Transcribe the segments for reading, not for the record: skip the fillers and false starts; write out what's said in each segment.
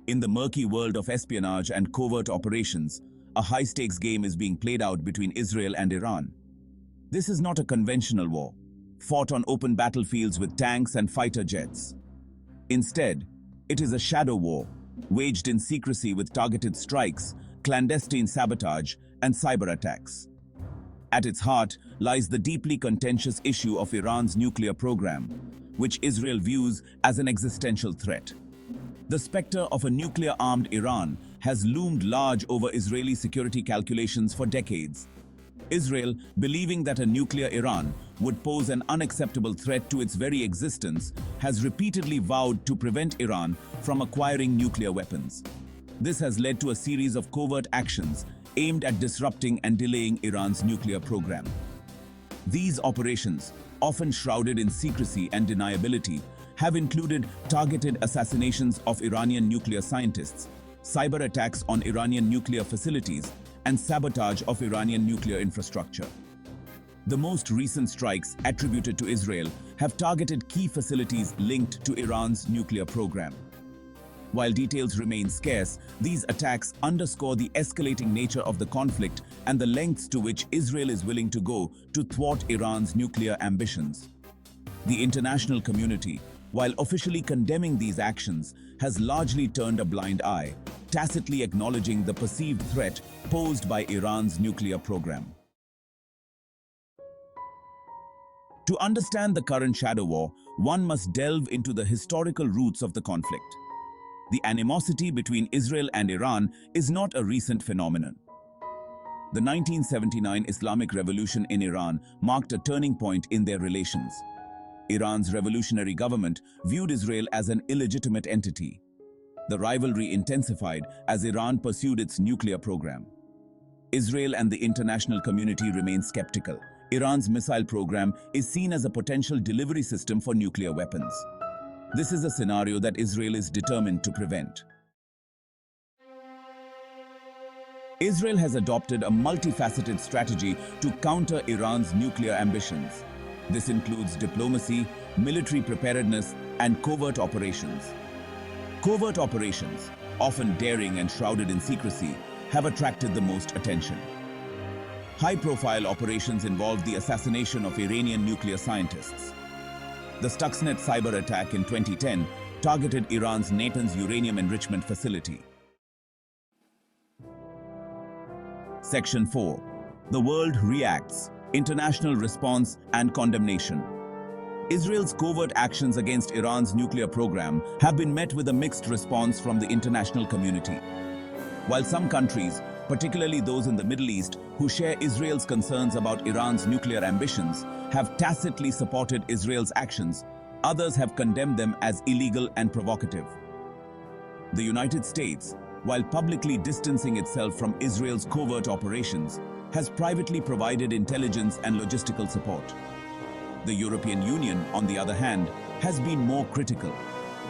In the murky world of espionage and covert operations, a high-stakes game is being played out between Israel and Iran. This is not a conventional war, fought on open battlefields with tanks and fighter jets. Instead, it is a shadow war, waged in secrecy with targeted strikes, clandestine sabotage, and cyber attacks. At its heart lies the deeply contentious issue of Iran's nuclear program, which Israel views as an existential threat. The specter of a nuclear-armed Iran has loomed large over Israeli security calculations for decades. Israel, believing that a nuclear Iran would pose an unacceptable threat to its very existence, has repeatedly vowed to prevent Iran from acquiring nuclear weapons. This has led to a series of covert actions aimed at disrupting and delaying Iran's nuclear program. These operations, often shrouded in secrecy and deniability, have included targeted assassinations of Iranian nuclear scientists, cyber attacks on Iranian nuclear facilities, and sabotage of Iranian nuclear infrastructure. The most recent strikes attributed to Israel have targeted key facilities linked to Iran's nuclear program. While details remain scarce, these attacks underscore the escalating nature of the conflict and the lengths to which Israel is willing to go to thwart Iran's nuclear ambitions. The international community, while officially condemning these actions, has largely turned a blind eye, tacitly acknowledging the perceived threat posed by Iran's nuclear program. To understand the current shadow war, one must delve into the historical roots of the conflict. The animosity between Israel and Iran is not a recent phenomenon. The 1979 Islamic Revolution in Iran marked a turning point in their relations. Iran's revolutionary government viewed Israel as an illegitimate entity. The rivalry intensified as Iran pursued its nuclear program. Israel and the international community remain skeptical. Iran's missile program is seen as a potential delivery system for nuclear weapons. This is a scenario that Israel is determined to prevent. Israel has adopted a multifaceted strategy to counter Iran's nuclear ambitions. This includes diplomacy, military preparedness, and covert operations. Covert operations, often daring and shrouded in secrecy, have attracted the most attention. High-profile operations involved the assassination of Iranian nuclear scientists. The Stuxnet cyber attack in 2010 targeted Iran's Natanz uranium enrichment facility. Section 4. The world reacts. International response and condemnation. Israel's covert actions against Iran's nuclear program have been met with a mixed response from the international community. While some countries, particularly those in the Middle East, who share Israel's concerns about Iran's nuclear ambitions, have tacitly supported Israel's actions, others have condemned them as illegal and provocative. The United States, while publicly distancing itself from Israel's covert operations, has privately provided intelligence and logistical support. The European Union, on the other hand, has been more critical,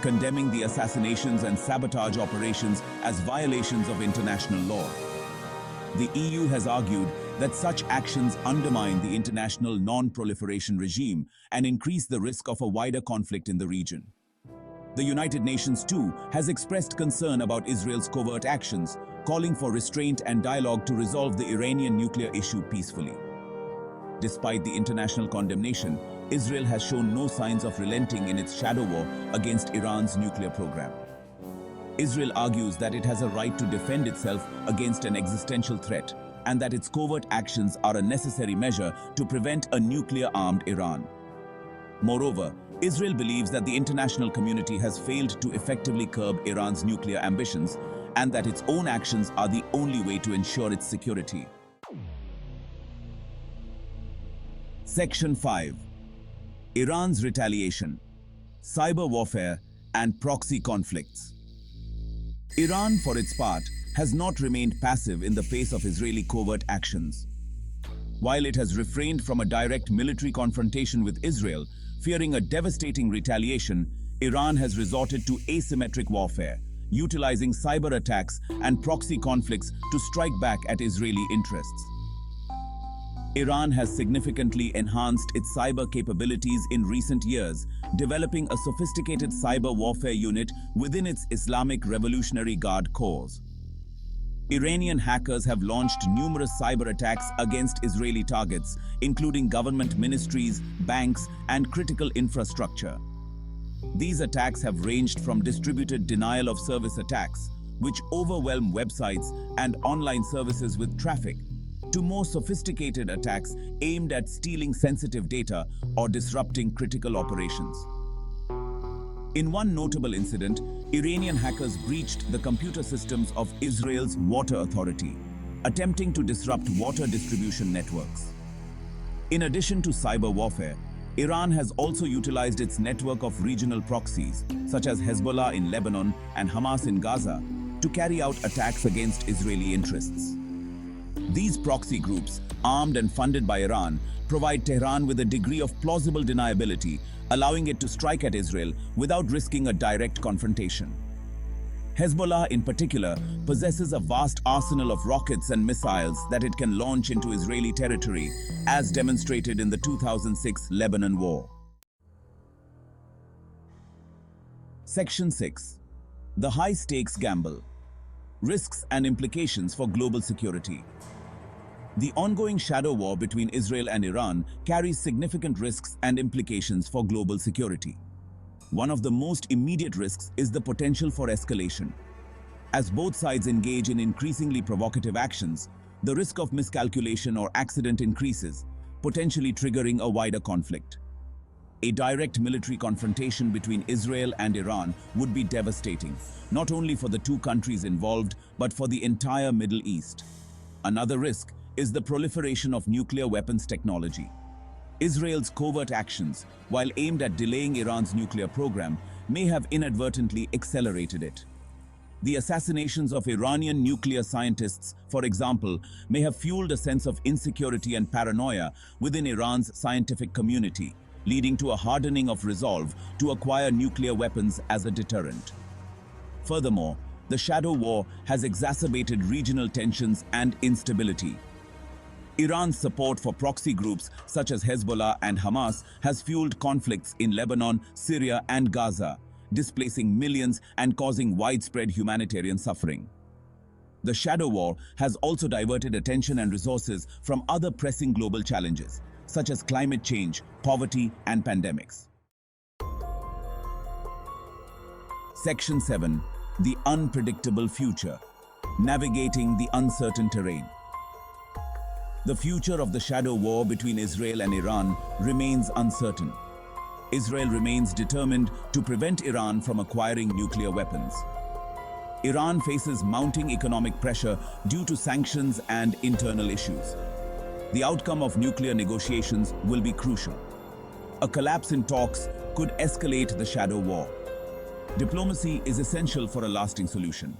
condemning the assassinations and sabotage operations as violations of international law. The EU has argued that such actions undermine the international non-proliferation regime and increase the risk of a wider conflict in the region. The United Nations, too, has expressed concern about Israel's covert actions, calling for restraint and dialogue to resolve the Iranian nuclear issue peacefully. Despite the international condemnation, Israel has shown no signs of relenting in its shadow war against Iran's nuclear program. Israel argues that it has a right to defend itself against an existential threat, and that its covert actions are a necessary measure to prevent a nuclear-armed Iran. Moreover, Israel believes that the international community has failed to effectively curb Iran's nuclear ambitions and that its own actions are the only way to ensure its security. Section 5. Iran's retaliation, cyber warfare, and proxy conflicts. Iran, for its part, has not remained passive in the face of Israeli covert actions. While it has refrained from a direct military confrontation with Israel, fearing a devastating retaliation, Iran has resorted to asymmetric warfare, utilizing cyber attacks and proxy conflicts to strike back at Israeli interests. Iran has significantly enhanced its cyber capabilities in recent years, developing a sophisticated cyber warfare unit within its Islamic Revolutionary Guard Corps. Iranian hackers have launched numerous cyber attacks against Israeli targets, including government ministries, banks, and critical infrastructure. These attacks have ranged from distributed denial-of-service attacks, which overwhelm websites and online services with traffic, to more sophisticated attacks aimed at stealing sensitive data or disrupting critical operations. In one notable incident, Iranian hackers breached the computer systems of Israel's water authority, attempting to disrupt water distribution networks. In addition to cyber warfare, Iran has also utilized its network of regional proxies, such as Hezbollah in Lebanon and Hamas in Gaza, to carry out attacks against Israeli interests. These proxy groups, armed and funded by Iran, provide Tehran with a degree of plausible deniability, allowing it to strike at Israel without risking a direct confrontation. Hezbollah, in particular, possesses a vast arsenal of rockets and missiles that it can launch into Israeli territory, as demonstrated in the 2006 Lebanon War. Section 6. The high-stakes gamble. Risks and implications for global security. The ongoing shadow war between Israel and Iran carries significant risks and implications for global security. One of the most immediate risks is the potential for escalation. As both sides engage in increasingly provocative actions, the risk of miscalculation or accident increases, potentially triggering a wider conflict. A direct military confrontation between Israel and Iran would be devastating, not only for the two countries involved, but for the entire Middle East. Another risk is the proliferation of nuclear weapons technology. Israel's covert actions, while aimed at delaying Iran's nuclear program, may have inadvertently accelerated it. The assassinations of Iranian nuclear scientists, for example, may have fueled a sense of insecurity and paranoia within Iran's scientific community, leading to a hardening of resolve to acquire nuclear weapons as a deterrent. Furthermore, the shadow war has exacerbated regional tensions and instability. Iran's support for proxy groups such as Hezbollah and Hamas has fueled conflicts in Lebanon, Syria, and Gaza, displacing millions and causing widespread humanitarian suffering. The shadow war has also diverted attention and resources from other pressing global challenges, such as climate change, poverty, and pandemics. Section 7. The unpredictable future. Navigating the uncertain terrain. The future of the shadow war between Israel and Iran remains uncertain. Israel remains determined to prevent Iran from acquiring nuclear weapons. Iran faces mounting economic pressure due to sanctions and internal issues. The outcome of nuclear negotiations will be crucial. A collapse in talks could escalate the shadow war. Diplomacy is essential for a lasting solution.